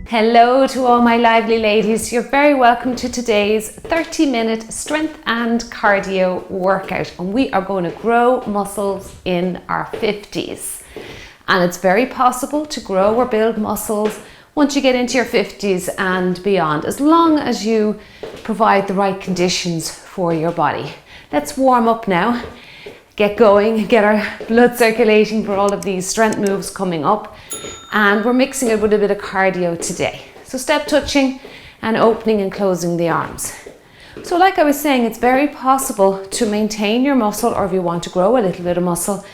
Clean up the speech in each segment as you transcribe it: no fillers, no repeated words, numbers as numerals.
Hello to all my lively ladies. You're very welcome to today's 30-minute strength and cardio workout. And we are going to grow muscles in our 50s. And it's very possible to grow or build muscles once you get into your 50s and beyond, as long as you provide the right conditions for your body. Let's warm up now, get going, get our blood circulating for all of these strength moves coming up. And we're mixing it with a bit of cardio today. So step touching and opening and closing the arms. So like I was saying, it's very possible to maintain your muscle, or if you want to grow a little bit of muscle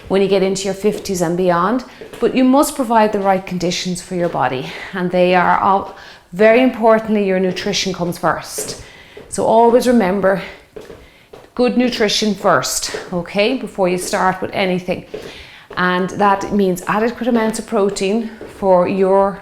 when you get into your 50s and beyond, but you must provide the right conditions for your body. And they are all, very importantly, your nutrition comes first. So always remember, good nutrition first, okay, before you start with anything. And that means adequate amounts of protein for your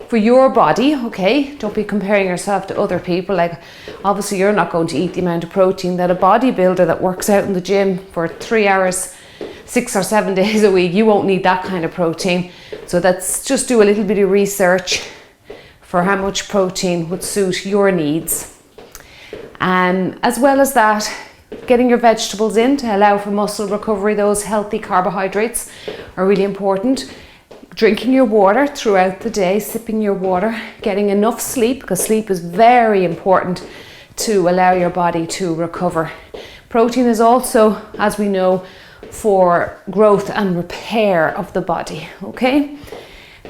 body, okay? Don't be comparing yourself to other people. Like, obviously you're not going to eat the amount of protein that a bodybuilder that works out in the gym for 3 hours, 6 or 7 days a week, you won't need that kind of protein. So that's just do a little bit of research for how much protein would suit your needs. As well as that, getting your vegetables in to allow for muscle recovery. Those healthy carbohydrates are really important. Drinking your water throughout the day, sipping your water, getting enough sleep, because sleep is very important to allow your body to recover. Protein is also, as we know, for growth and repair of the body, okay?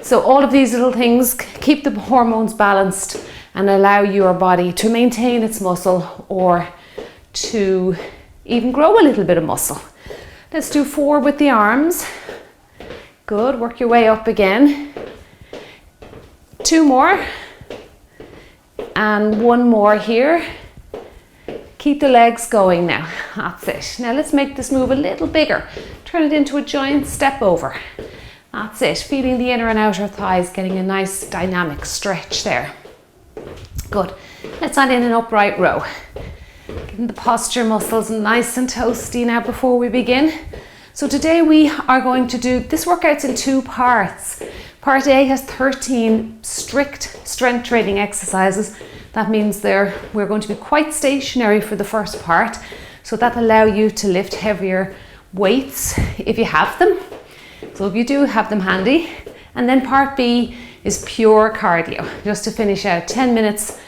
So all of these little things keep the hormones balanced and allow your body to maintain its muscle or to even grow a little bit of muscle. Let's do 4 with the arms. Good, work your way up again. 2 more. And 1 more here. Keep the legs going now. That's it. Now let's make this move a little bigger. Turn it into a giant step over. That's it. Feeling the inner and outer thighs, getting a nice dynamic stretch there. Good. Let's add in an upright row. Getting the posture muscles nice and toasty now before we begin. So today we are going to do this workout in 2 parts. Part A has 13 strict strength training exercises. That means we're going to be quite stationary for the first part, so that allow you to lift heavier weights if you have them. So if you do have them handy. And then part B is pure cardio, just to finish out 10 minutes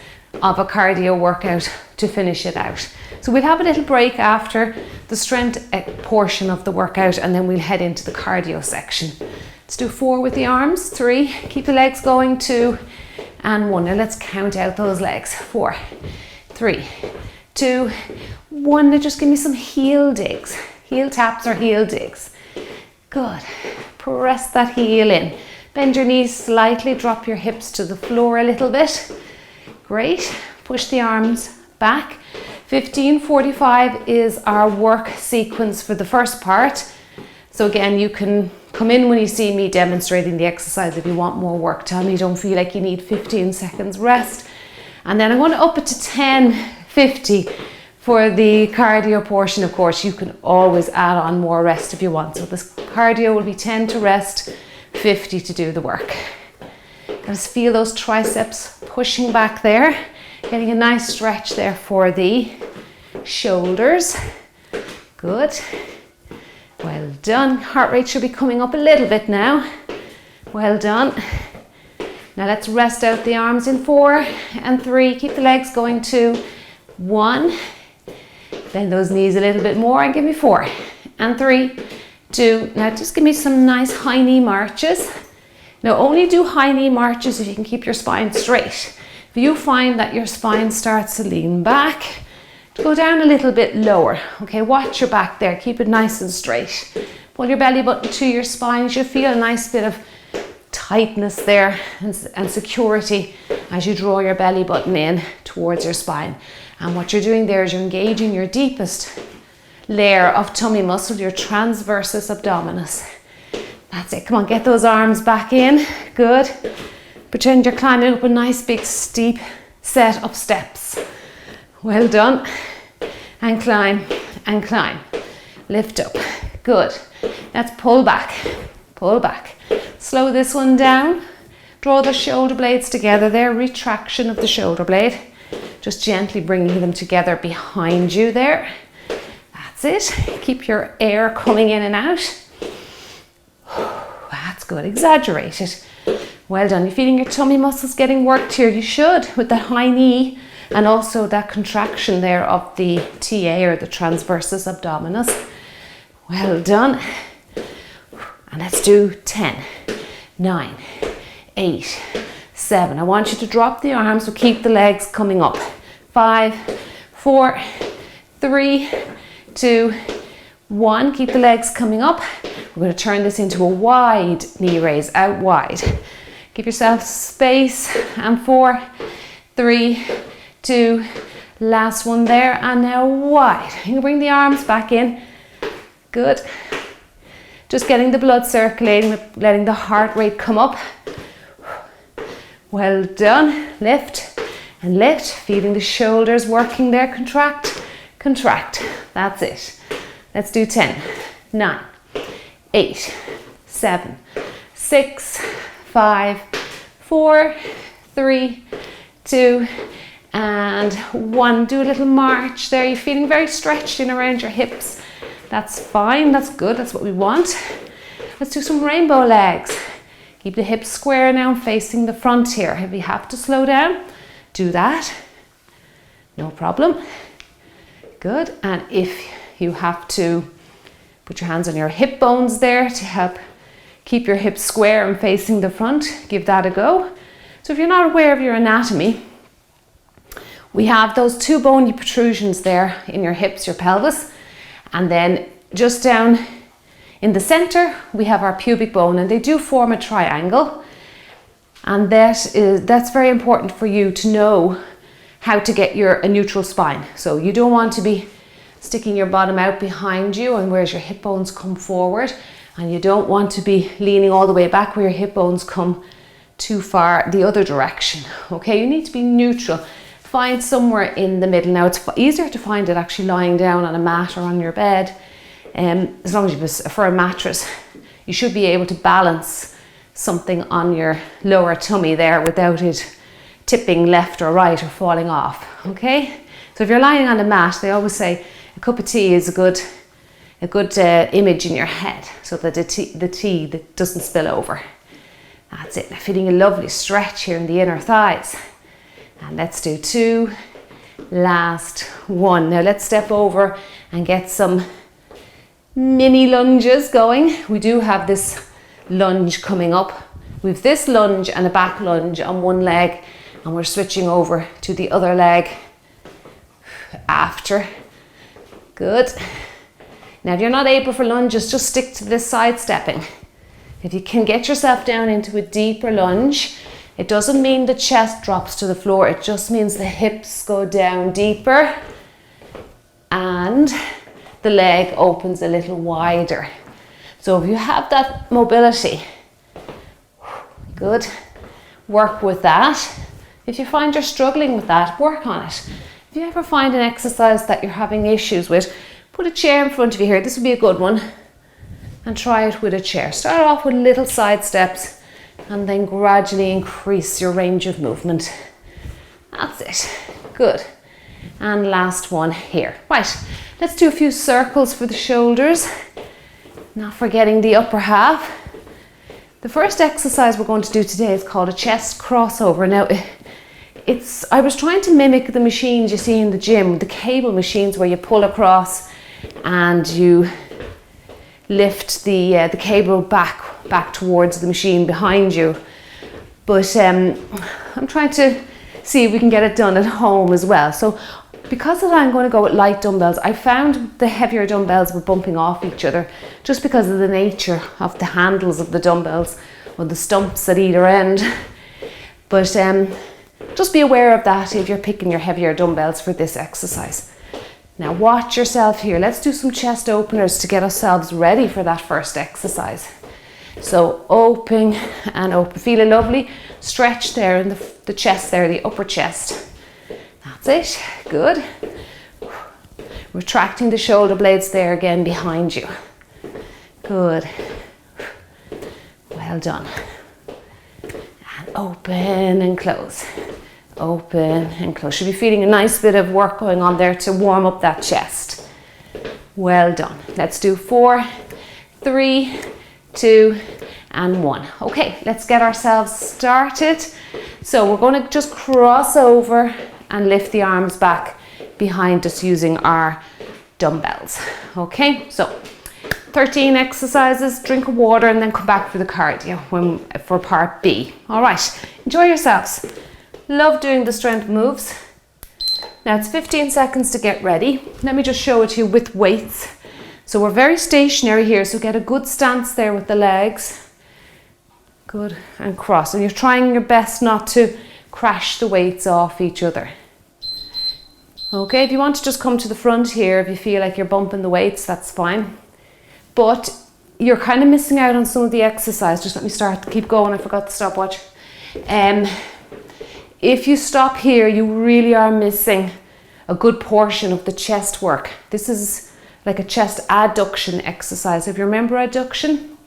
of a cardio workout to finish it out. So we'll have a little break after the strength portion of the workout, and then we'll head into the cardio section. Let's do 4 with the arms. 3, keep the legs going. 2 and 1. Now let's count out those legs. 4, 3, 2, 1. Now just give me some heel digs, heel taps or heel digs. Good. Press that heel in. Bend your knees slightly, drop your hips to the floor a little bit. Great. Push the arms back. 15:45 is our work sequence for the first part. So again, you can come in when you see me demonstrating the exercise if you want more work. Tell me you don't feel like you need 15 seconds rest. And then I'm going to up it to 10:50 for the cardio portion. Of course, you can always add on more rest if you want. So this cardio will be 10 to rest, 50 to do the work. Just feel those triceps pushing back there, getting a nice stretch there for the shoulders. Good. Well done. Heart rate should be coming up a little bit now. Well done. Now let's rest out the arms in 4 and 3. Keep the legs going. 2, 1. Bend those knees a little bit more and give me 4 and 3, 2. Now just give me some nice high knee marches. Now only do high knee marches if you can keep your spine straight. If you find that your spine starts to lean back, go down a little bit lower. Okay, watch your back there, keep it nice and straight. Pull your belly button to your spine. You should feel a nice bit of tightness there and security as you draw your belly button in towards your spine. And what you're doing there is you're engaging your deepest layer of tummy muscle, your transversus abdominis. That's it. Come on, get those arms back in. Good. Pretend you're climbing up a nice big steep set of steps. Well done. And climb and climb. Lift up. Good. Let's pull back. Pull back. Slow this one down. Draw the shoulder blades together there, retraction of the shoulder blade. Just gently bringing them together behind you there. That's it. Keep your air coming in and out. That's good. Exaggerate it. Well done. You're feeling your tummy muscles getting worked here. You should, with that high knee and also that contraction there of the TA, or the transversus abdominis. Well done. And let's do 10, 9, 8, 7. I want you to drop the arms, but keep the legs coming up. 5, 4, 3, 2, 1. Keep the legs coming up. We're going to turn this into a wide knee raise, out wide. Give yourself space. And 4, 3, 2, last one there. And now wide. You can bring the arms back in. Good. Just getting the blood circulating, letting the heart rate come up. Well done. Lift and lift. Feeling the shoulders working there. Contract, contract. That's it. Let's do 10, 9, 8, 7, 6, 5, 4, 3, 2, and 1. Do a little march there. You're feeling very stretched in around your hips. That's fine. That's good. That's what we want. Let's do some rainbow legs. Keep the hips square now, facing the front here. If you have to slow down, do that. No problem. Good. And if you have to, put your hands on your hip bones there to help keep your hips square and facing the front. Give that a go. So if you're not aware of your anatomy, we have those two bony protrusions there in your hips, your pelvis, and then just down in the center we have our pubic bone, and they do form a triangle, and that's very important for you to know how to get a neutral spine. So you don't want to be sticking your bottom out behind you and whereas your hip bones come forward, and you don't want to be leaning all the way back where your hip bones come too far the other direction. Okay, you need to be neutral. Find somewhere in the middle. Now it's easier to find it actually lying down on a mat or on your bed. As long as you prefer a mattress, you should be able to balance something on your lower tummy there without it tipping left or right or falling off. Okay, so if you're lying on a mat, they always say a cup of tea is a good image in your head, so that the tea that doesn't spill over. That's it. Now feeling a lovely stretch here in the inner thighs. And let's do 2, last 1. Now let's step over and get some mini lunges going. We do have this lunge coming up. We have this lunge and a back lunge on one leg, and we're switching over to the other leg after. Good. Now if you're not able for lunges, just stick to this side stepping. If you can get yourself down into a deeper lunge, it doesn't mean the chest drops to the floor, it just means the hips go down deeper and the leg opens a little wider. So if you have that mobility, good, work with that. If you find you're struggling with that, work on it. If you ever find an exercise that you're having issues with, put a chair in front of you here. This would be a good one. And try it with a chair. Start off with little side steps and then gradually increase your range of movement. That's it. Good. And last one here. Right, let's do a few circles for the shoulders. Not forgetting the upper half. The first exercise we're going to do today is called a chest crossover. Now, I was trying to mimic the machines you see in the gym, the cable machines where you pull across and you lift the cable back towards the machine behind you. But I'm trying to see if we can get it done at home as well. So because of that, I'm going to go with light dumbbells. I found the heavier dumbbells were bumping off each other just because of the nature of the handles of the dumbbells or the stumps at either end. But just be aware of that if you're picking your heavier dumbbells for this exercise. Now watch yourself here. Let's do some chest openers to get ourselves ready for that first exercise. So open and open. Feeling lovely. Stretch there in the chest there, the upper chest. That's it. Good. Retracting the shoulder blades there again behind you. Good. Well done. And Open and close. Open and close. Should be feeling a nice bit of work going on there to warm up that chest. Well done. Let's do 4, 3, 2, and 1. Okay, let's get ourselves started. So we're going to just cross over and lift the arms back behind us using our dumbbells. Okay, so 13 exercises, drink of water, and then come back for the cardio for part B. All right, enjoy yourselves. Love doing the strength moves. Now it's 15 seconds to get ready. Let me just show it to you with weights. So we're very stationary here, so get a good stance there with the legs. Good, and cross. And you're trying your best not to crash the weights off each other. Okay, if you want to just come to the front here, if you feel like you're bumping the weights, that's fine. But you're kind of missing out on some of the exercise. Just let me start, keep going, I forgot the stopwatch. If you stop here, you really are missing a good portion of the chest work. This is like a chest adduction exercise. If you remember adduction,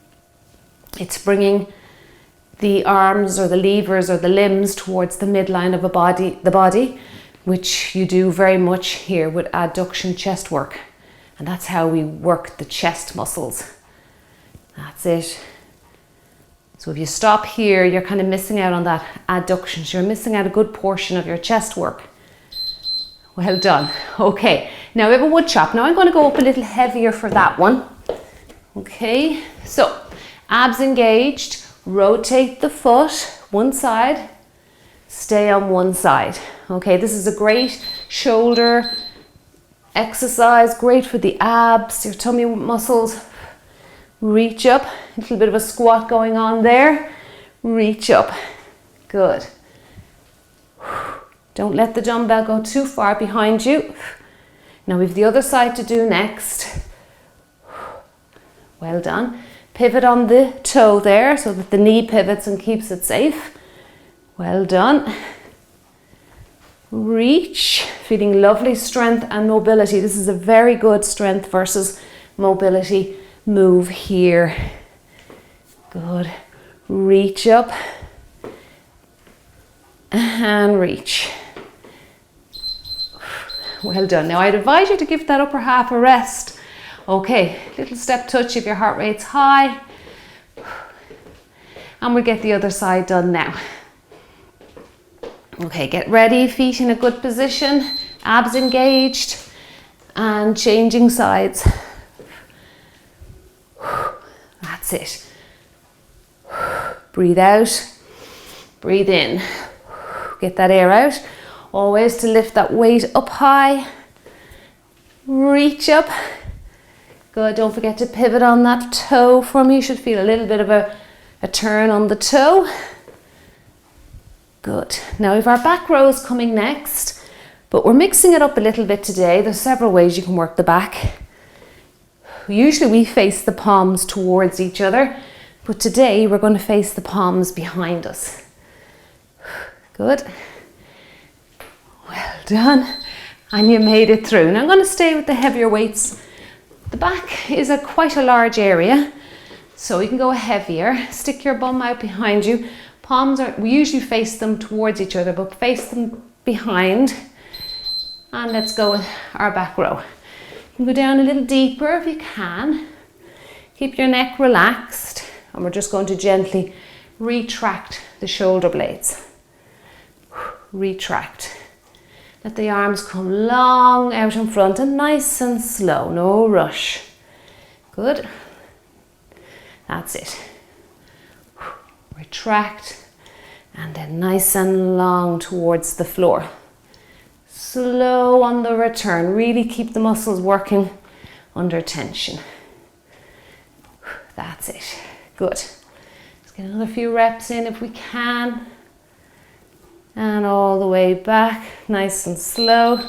it's bringing the arms or the levers or the limbs towards the midline of the body, which you do very much here with adduction chest work. And that's how we work the chest muscles. That's it. So if you stop here, you're kind of missing out on that adduction. So you're missing out a good portion of your chest work. Well done. Okay, now we have a wood chop. Now I'm going to go up a little heavier for that one. Okay, so abs engaged. Rotate the foot one side. Stay on one side. Okay, this is a great shoulder exercise, great for the abs, your tummy muscles. Reach up, a little bit of a squat going on there. Reach up, good. Don't let the dumbbell go too far behind you. Now we have the other side to do next. Well done. Pivot on the toe there so that the knee pivots and keeps it safe. Well done. Reach, feeling lovely strength and mobility. This is a very good strength versus mobility move here. Good. Reach up and reach. Well done. Now I'd advise you to give that upper half a rest. Okay, little step touch if your heart rate's high. And we'll get the other side done now. Okay, get ready, feet in a good position, abs engaged, and changing sides. That's it. Breathe out, breathe in. Get that air out. Always to lift that weight up high. Reach up. Good, don't forget to pivot on that toe for me. You should feel a little bit of a turn on the toe. Good. Now we have our back rows coming next, but we're mixing it up a little bit today. There's several ways you can work the back. Usually we face the palms towards each other, but today we're going to face the palms behind us. Good. Well done. And you made it through. Now I'm going to stay with the heavier weights. The back is quite a large area, so you can go heavier. Stick your bum out behind you. Palms we usually face them towards each other, but face them behind. And let's go with our back row. You can go down a little deeper if you can. Keep your neck relaxed. And we're just going to gently retract the shoulder blades. Retract. Let the arms come long out in front and nice and slow, no rush. Good. That's it. Retract and then nice and long towards the floor. Slow on the return. Really keep the muscles working under tension. That's it. Good. Let's get another few reps in if we can. And all the way back, nice and slow.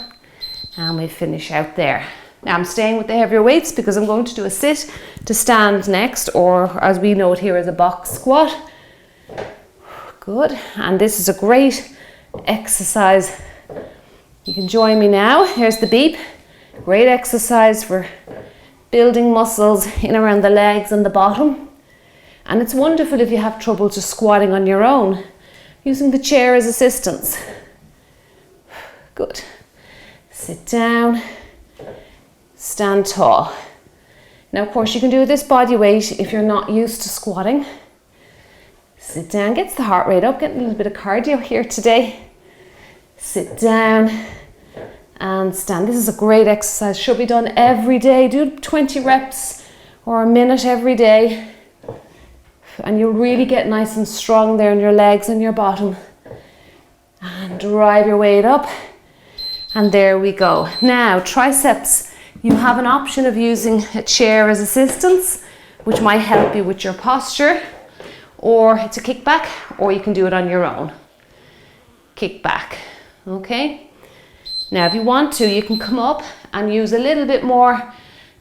And we finish out there. Now I'm staying with the heavier weights because I'm going to do a sit to stand next, or as we know it here as a box squat. Good. And this is a great exercise. You can join me now. Here's the beep. Great exercise for building muscles in around the legs and the bottom. And it's wonderful if you have trouble just squatting on your own, using the chair as assistance. Good. Sit down, stand tall. Now, of course, you can do this body weight if you're not used to squatting. Sit down, gets the heart rate up, getting a little bit of cardio here today. Sit down and stand. This is a great exercise, should be done every day. Do 20 reps or a minute every day. And you'll really get nice and strong there in your legs and your bottom. And drive your weight up. And there we go. Now, triceps, you have an option of using a chair as assistance, which might help you with your posture, or it's a kickback, or you can do it on your own. Kickback, okay? Now, if you want to, you can come up and use a little bit more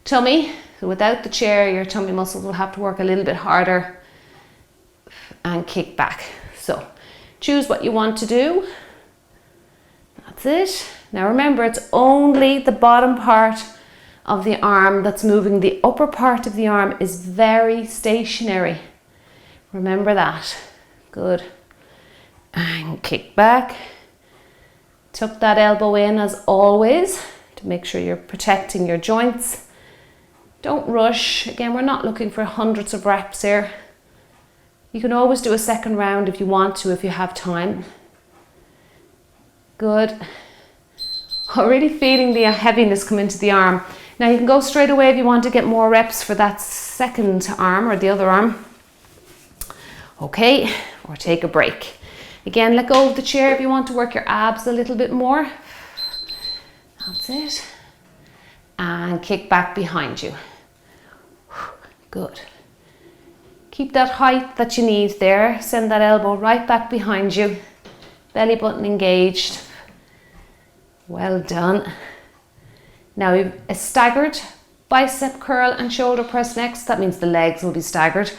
tummy. So without the chair, your tummy muscles will have to work a little bit harder, and kick back. So choose what you want to do. That's it. Now remember, it's only the bottom part of the arm that's moving. The upper part of the arm is very stationary. Remember that. Good. And kick back. Tuck that elbow in as always to make sure you're protecting your joints. Don't rush. Again, we're not looking for hundreds of reps here. You can always do a second round if you want to, if you have time. Good. Already feeling the heaviness come into the arm. Now you can go straight away if you want to get more reps for that second arm or the other arm. Okay, or take a break. Again, let go of the chair if you want to work your abs a little bit more. That's it. And kick back behind you. Good. Keep that height that you need there. Send that elbow right back behind you. Belly button engaged. Well done. Now we've a staggered bicep curl and shoulder press next. That means the legs will be staggered.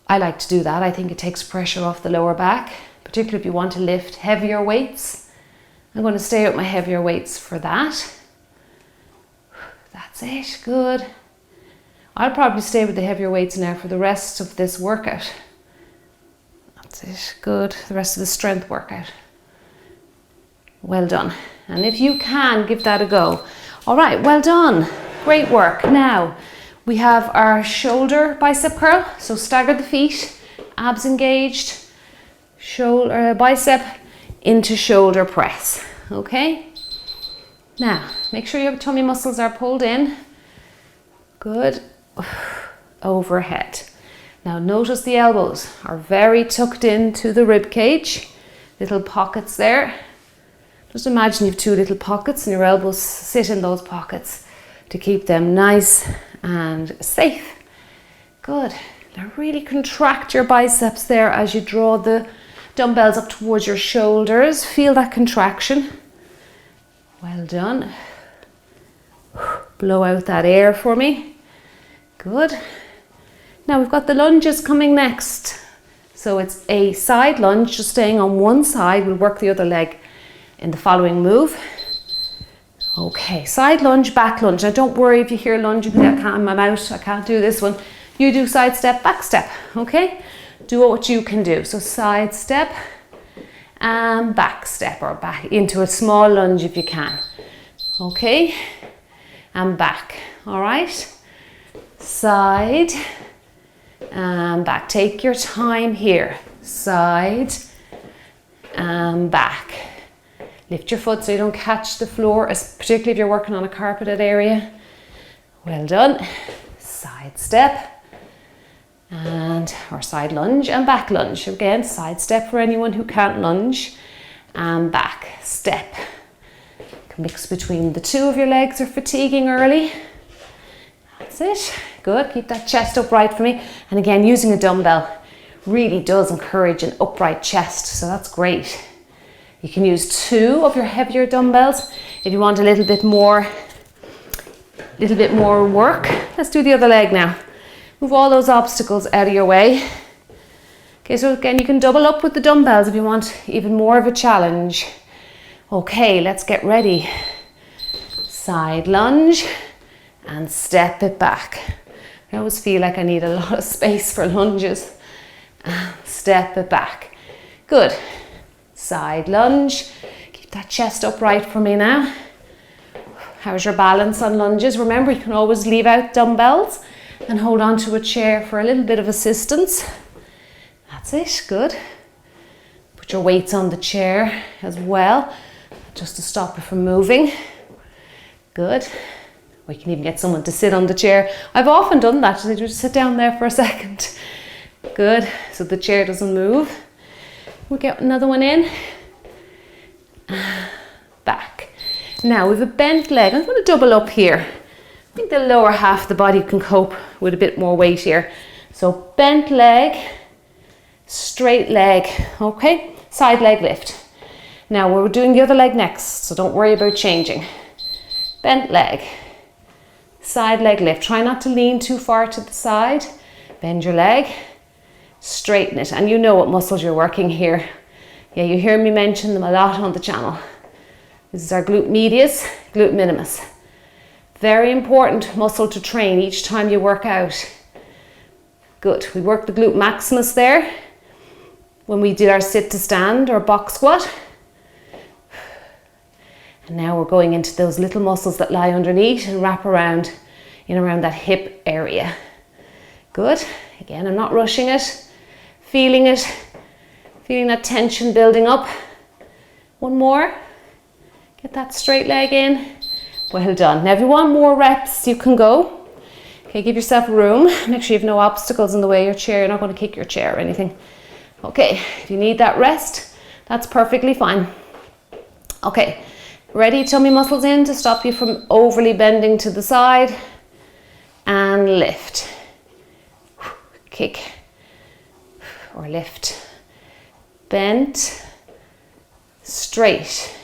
I like to do that. I think it takes pressure off the lower back, particularly if you want to lift heavier weights. I'm going to stay with my heavier weights for that. That's it. Good. I'll probably stay with the heavier weights now for the rest of this workout. That's it. Good. The rest of the strength workout. Well done. And if you can, give that a go. All right, well done. Great work. Now, we have our shoulder bicep curl. So stagger the feet, abs engaged, shoulder bicep into shoulder press. Okay? Now, make sure your tummy muscles are pulled in. Good. Overhead. Now notice the elbows are very tucked into the rib cage. Little pockets there. Just imagine you have two little pockets and your elbows sit in those pockets to keep them nice and safe. Good. Now really contract your biceps there as you draw the dumbbells up towards your shoulders. Feel that contraction. Well done. Blow out that air for me. Good. Now we've got the lunges coming next. So it's a side lunge, just staying on one side. We'll work the other leg in the following move. Okay, side lunge, back lunge. Now don't worry if you hear lunge, you can say, I'm out, I can't do this one. You do side step, back step, okay? Do what you can do. So side step and back step, or back into a small lunge if you can. Okay, and back, all right? Side and back. Take your time here. Side and back. Lift your foot so you don't catch the floor, particularly if you're working on a carpeted area. Well done. Side step and or side lunge and back lunge. Again, side step for anyone who can't lunge, and back step. Mix between the two of your legs are fatiguing early. That's it. Good. Keep that chest upright for me. And again, using a dumbbell really does encourage an upright chest, so that's great. You can use two of your heavier dumbbells if you want a little bit more work. Let's do the other leg now. Move all those obstacles out of your way. Okay, so again, you can double up with the dumbbells if you want even more of a challenge. Okay, let's get ready. Side lunge and step it back. I always feel like I need a lot of space for lunges. And step it back. Good. Side lunge. Keep that chest upright for me now. How's your balance on lunges? Remember, you can always leave out dumbbells and hold on to a chair for a little bit of assistance. That's it, good. Put your weights on the chair as well, just to stop it from moving. Good. We can even get someone to sit on the chair. I've often done that, they just sit down there for a second. Good, so the chair doesn't move. We'll get another one in. Back. Now we have a bent leg. I'm going to double up here. I think the lower half of the body can cope with a bit more weight here. So bent leg, straight leg, okay? Side leg lift. Now we're doing the other leg next, so don't worry about changing. Bent leg, side leg lift. Try not to lean too far to the side. Bend your leg, straighten it. And you know what muscles you're working here. Yeah, you hear me mention them a lot on the channel. This is our glute medius, glute minimus. Very important muscle to train each time you work out. Good, we worked the glute maximus there when we did our sit to stand or box squat. And now we're going into those little muscles that lie underneath and wrap around in around that hip area. Good, again, I'm not rushing it, feeling that tension building up. One more. Get that straight leg in. Well done. Now if you want more reps, you can go. Okay, give yourself room. Make sure you have no obstacles in the way of your chair. You're not going to kick your chair or anything. Okay, if you need that rest, that's perfectly fine. Okay, ready? Tummy muscles in to stop you from overly bending to the side. And lift. Kick. Or lift. Bent. Straight.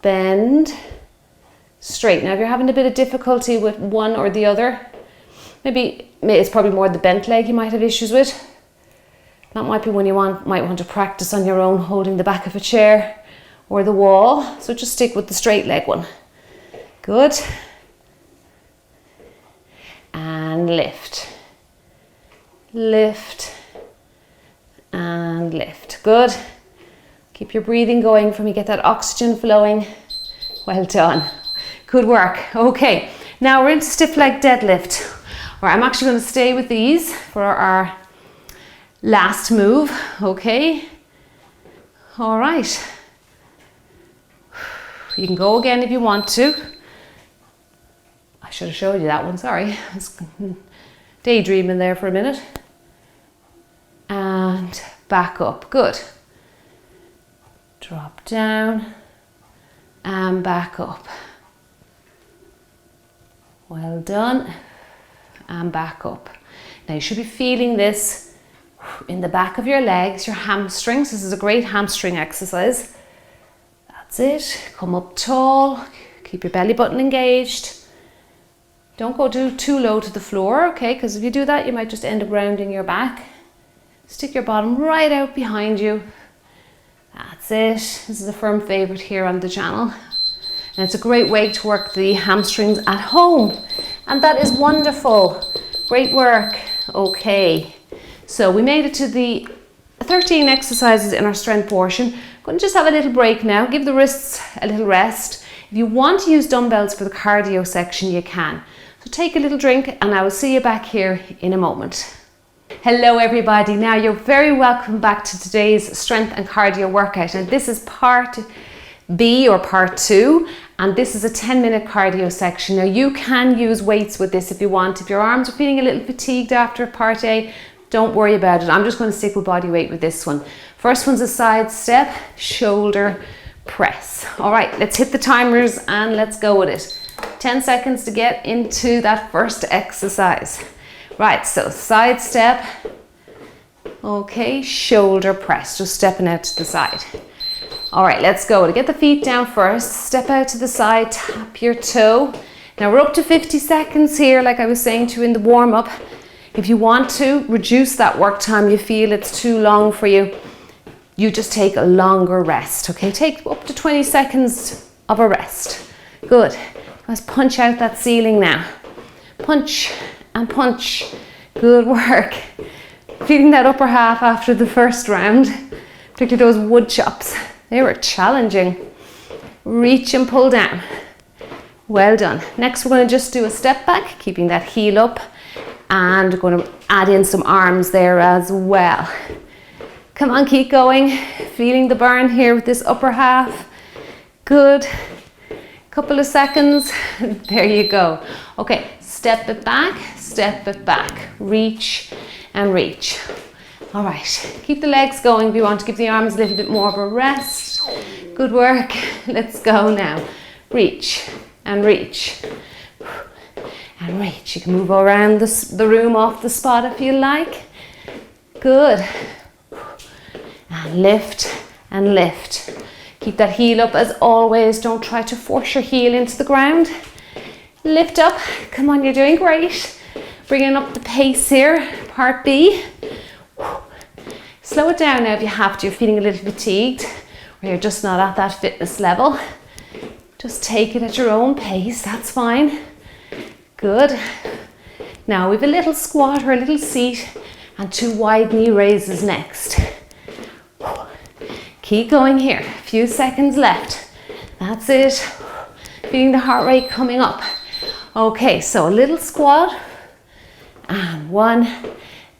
Bend, straight. Now if you're having a bit of difficulty with one or the other, maybe it's probably more the bent leg you might have issues with. That might be when you might want to practice on your own holding the back of a chair or the wall. So just stick with the straight leg one. Good. And lift. Lift. And lift. Good. Keep your breathing going for me, get that oxygen flowing. Well done. Good work. Okay, now we're into stiff leg deadlift. All right, I'm actually going to stay with these for our last move. Okay. All right. You can go again if you want to. I should have showed you that one, sorry. I was daydreaming there for a minute. And back up. Good. Drop down and back up. Well done. And back up. Now you should be feeling this in the back of your legs, your hamstrings. This is a great hamstring exercise. That's it. Come up tall. Keep your belly button engaged. Don't go too low to the floor, okay? Because if you do that, you might just end up rounding your back. Stick your bottom right out behind you. That's it. This is a firm favorite here on the channel. And it's a great way to work the hamstrings at home. And that is wonderful. Great work. Okay. So we made it to the 13 exercises in our strength portion. I'm going to just have a little break now. Give the wrists a little rest. If you want to use dumbbells for the cardio section, you can. So take a little drink and I will see you back here in a moment. Hello everybody, now you're very welcome back to today's strength and cardio workout, and this is part B or part 2, and this is a 10-minute cardio section. Now you can use weights with this if you want. If your arms are feeling a little fatigued after part A, don't worry about it. I'm just going to stick with body weight with this one. First one's a side step, shoulder press. All right, let's hit the timers and let's go with it. 10 seconds to get into that first exercise. Right, so side step, okay, shoulder press, just stepping out to the side. All right, let's go. To get the feet down first, step out to the side, tap your toe. Now we're up to 50 seconds here, like I was saying to you in the warm-up. If you want to reduce that work time, you feel it's too long for you, you just take a longer rest, okay? Take up to 20 seconds of a rest. Good. Let's punch out that ceiling now. Punch and punch. Good work. Feeling that upper half after the first round. particularly those wood chops. They were challenging. Reach and pull down. Well done. Next, we're going to just do a step back, keeping that heel up, and we're going to add in some arms there as well. Come on, keep going. Feeling the burn here with this upper half. Good. Couple of seconds. There you go. Okay, step it back, reach and reach. All right, keep the legs going if you want to give the arms a little bit more of a rest. Good work. Let's go now. Reach and reach and reach. You can move around the room off the spot if you like. Good. And lift and lift. Keep that heel up as always. Don't try to force your heel into the ground. Lift up. Come on, you're doing great. Bringing up the pace here. Part B. Slow it down now if you have to. You're feeling a little fatigued or you're just not at that fitness level. Just take it at your own pace. That's fine. Good. Now we have a little squat or a little seat and 2 wide knee raises next. Keep going here. A few seconds left. That's it. Feeling the heart rate coming up. Okay, so a little squat. And 1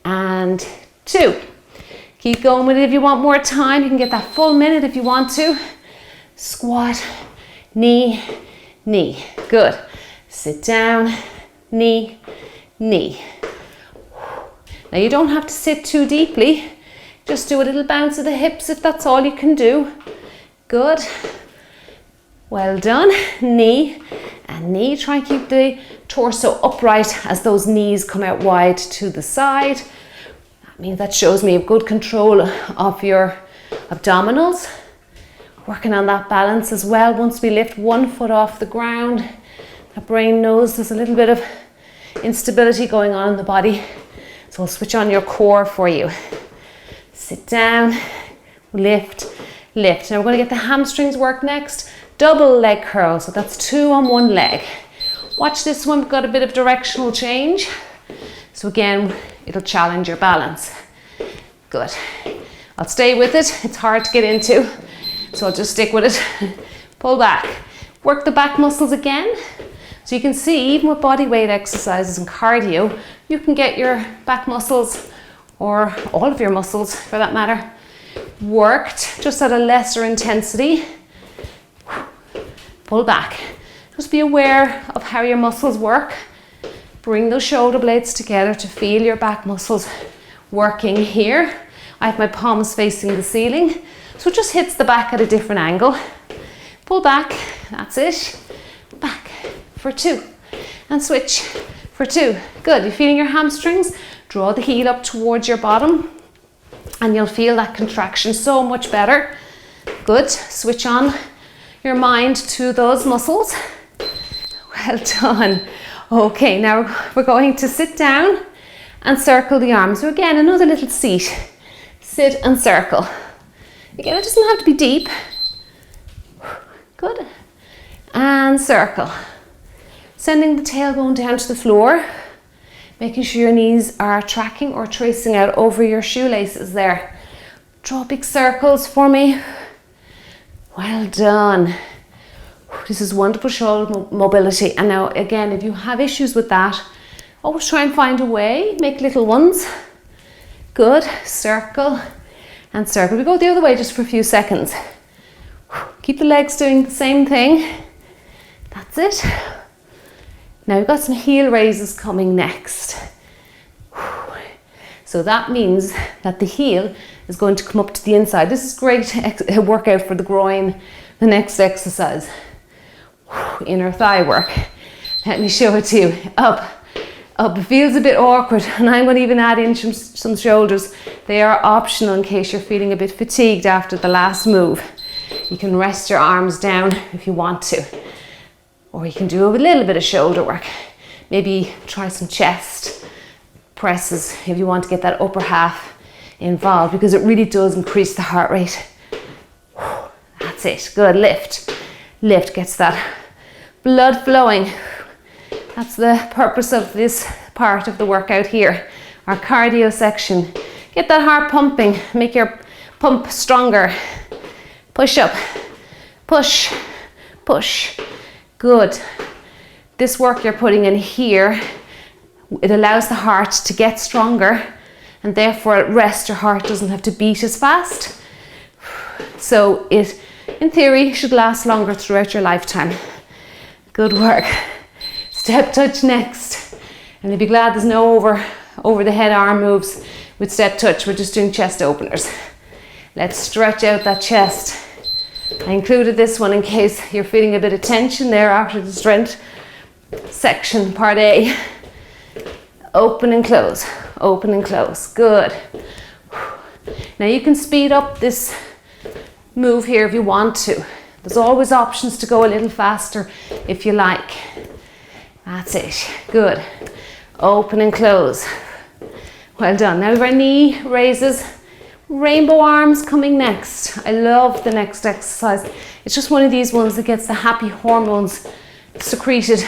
and 2. Keep going with it if you want more time. You can get that full minute if you want to. Squat, knee, knee. Good. Sit down, knee, knee. Now you don't have to sit too deeply. Just do a little bounce of the hips if that's all you can do. Good. Well done. Knee and knee. Try and keep the torso upright as those knees come out wide to the side. That shows me good control of your abdominals. Working on that balance as well. Once we lift 1 foot off the ground, the brain knows there's a little bit of instability going on in the body. So we'll switch on your core for you. Sit down, lift, lift. Now we're going to get the hamstrings work next. Double leg curl, so that's 2 on 1 leg. Watch this one, we've got a bit of directional change. So again, it'll challenge your balance. Good. I'll stay with it. It's hard to get into, so I'll just stick with it. Pull back. Work the back muscles again. So you can see, even with body weight exercises and cardio, you can get your back muscles, or all of your muscles for that matter, worked just at a lesser intensity. Pull back. Just be aware of how your muscles work. Bring those shoulder blades together to feel your back muscles working here. I have my palms facing the ceiling, so it just hits the back at a different angle. Pull back, that's it. Back for 2 and switch for 2. Good, you're feeling your hamstrings? Draw the heel up towards your bottom and you'll feel that contraction so much better. Good, switch on your mind to those muscles. Well done. Okay, now we're going to sit down and circle the arms. So again, another little seat. Sit and circle. Again, it doesn't have to be deep. Good. And circle. Sending the tailbone down to the floor. Making sure your knees are tracking or tracing out over your shoelaces there. Draw big circles for me. Well done. This is wonderful shoulder mobility. And now again, if you have issues with that, always try and find a way. Make little ones. Good. Circle and circle. We go the other way just for a few seconds. Keep the legs doing the same thing. That's it. Now we've got some heel raises coming next. So that means that the heel is going to come up to the inside. This is great workout for the groin. The next exercise, inner thigh work. Let me show it to you. Up, up. It feels a bit awkward, and I'm going to even add in some shoulders. They are optional in case you're feeling a bit fatigued after the last move. You can rest your arms down if you want to. Or you can do a little bit of shoulder work. Maybe try some chest presses if you want to get that upper half involved, because it really does increase the heart rate. That's it. Good. Lift. Lift gets that blood flowing. That's the purpose of this part of the workout here, our cardio section. Get that heart pumping. Pump Pump stronger. Push up. Push. Push. Good. This work you're putting in here, it allows the heart to get stronger, and therefore at rest your heart doesn't have to beat as fast. So it, in theory, should last longer throughout your lifetime. Good work. Step touch next. And you'll be glad there's no over the head arm moves with step touch. We're just doing chest openers. Let's stretch out that chest. I included this one in case you're feeling a bit of tension there after the strength section, part A. Open and close, open and close. Good. Now you can speed up this move here if you want to. There's always options to go a little faster if you like. That's it. Good. Open and close. Well done. Now our knee raises. Rainbow arms coming next. I love the next exercise. It's just one of these ones that gets the happy hormones secreted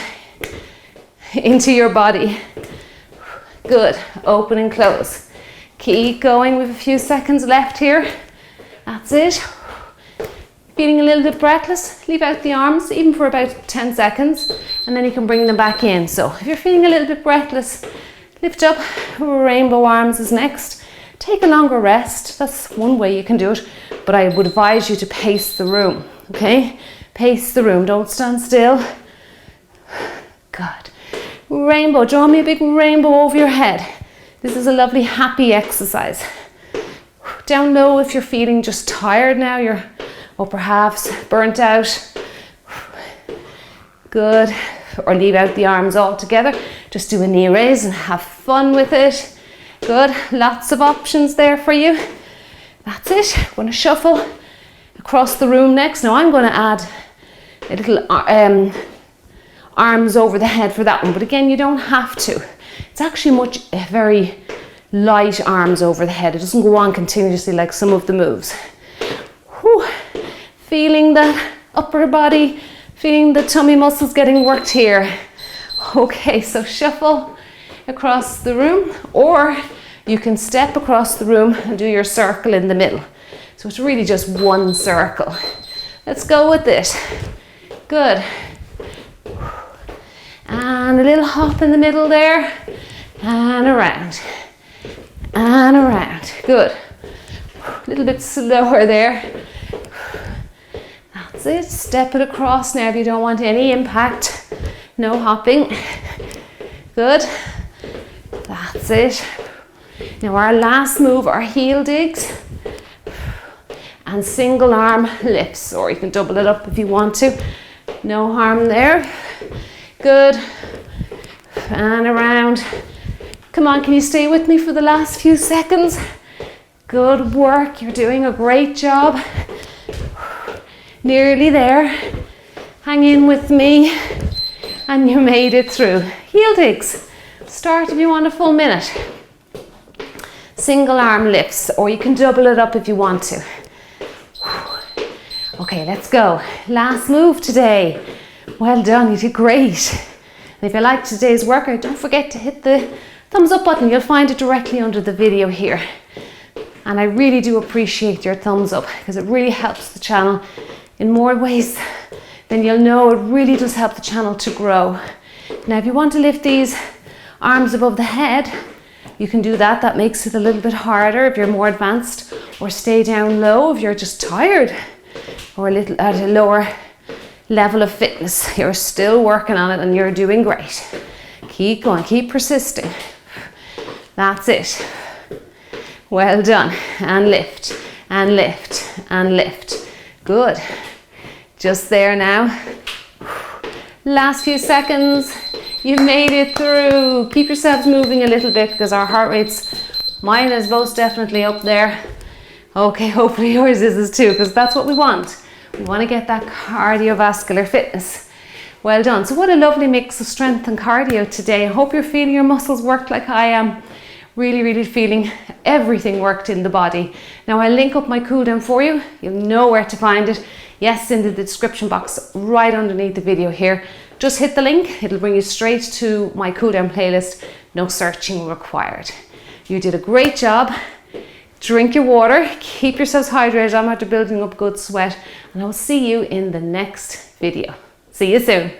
into your body. Good. Open and close. Keep going with a few seconds left here. That's it. Feeling a little bit breathless, leave out the arms even for about 10 seconds and then you can bring them back in. So if you're feeling a little bit breathless, lift up. Rainbow arms is next. Take a longer rest. That's one way you can do it, but I would advise you to pace the room, okay? Pace the room, don't stand still. Good. Rainbow, draw me a big rainbow over your head. This is a lovely happy exercise. Down low if you're feeling just tired now, or perhaps burnt out. Good. Or leave out the arms altogether. Just do a knee raise and have fun with it. Good. Lots of options there for you. That's it. I'm going to shuffle across the room next. Now I'm going to add a little arms over the head for that one. But again, you don't have to. It's actually very light arms over the head. It doesn't go on continuously like some of the moves. Whew. Feeling the upper body, feeling the tummy muscles getting worked here. Okay, so shuffle across the room, or you can step across the room and do your circle in the middle. So it's really just one circle. Let's go with this. Good. And a little hop in the middle there, and around, and around. Good. A little bit slower there. That's it. Step it across now if you don't want any impact. No hopping. Good. That's it. Now our last move are heel digs and single arm lifts, or you can double it up if you want to. No harm there. Good. And around. Come on, can you stay with me for the last few seconds? Good work. You're doing a great job. Nearly there. Hang in with me. And you made it through. Heel digs. Start if you want a full minute. Single arm lifts, or you can double it up if you want to. Okay, let's go. Last move today. Well done, you did great. And if you liked today's workout, don't forget to hit the thumbs up button. You'll find it directly under the video here. And I really do appreciate your thumbs up because it really helps the channel in more ways than you'll know. It really does help the channel to grow. Now, if you want to lift these arms above the head, you can do that. That makes it a little bit harder if you're more advanced, or stay down low if you're just tired or a little at a lower level of fitness. You're still working on it and you're doing great. Keep going, keep persisting. That's it. Well done. And lift, and lift, and lift. Good. Just there now. Last few seconds. You made it through. Keep yourselves moving a little bit because our heart rates, mine is most definitely up there. Okay, hopefully yours is too, because that's what we want. We want to get that cardiovascular fitness. Well done. So what a lovely mix of strength and cardio today. I hope you're feeling your muscles worked like I am. Really, really feeling everything worked in the body. Now I'll link up my cool down for you. You'll know where to find it. Yes, in the description box right underneath the video here. Just hit the link. It'll bring you straight to my cool down playlist. No searching required. You did a great job. Drink your water, keep yourselves hydrated. I'm after building up good sweat, and I'll see you in the next video. See you soon.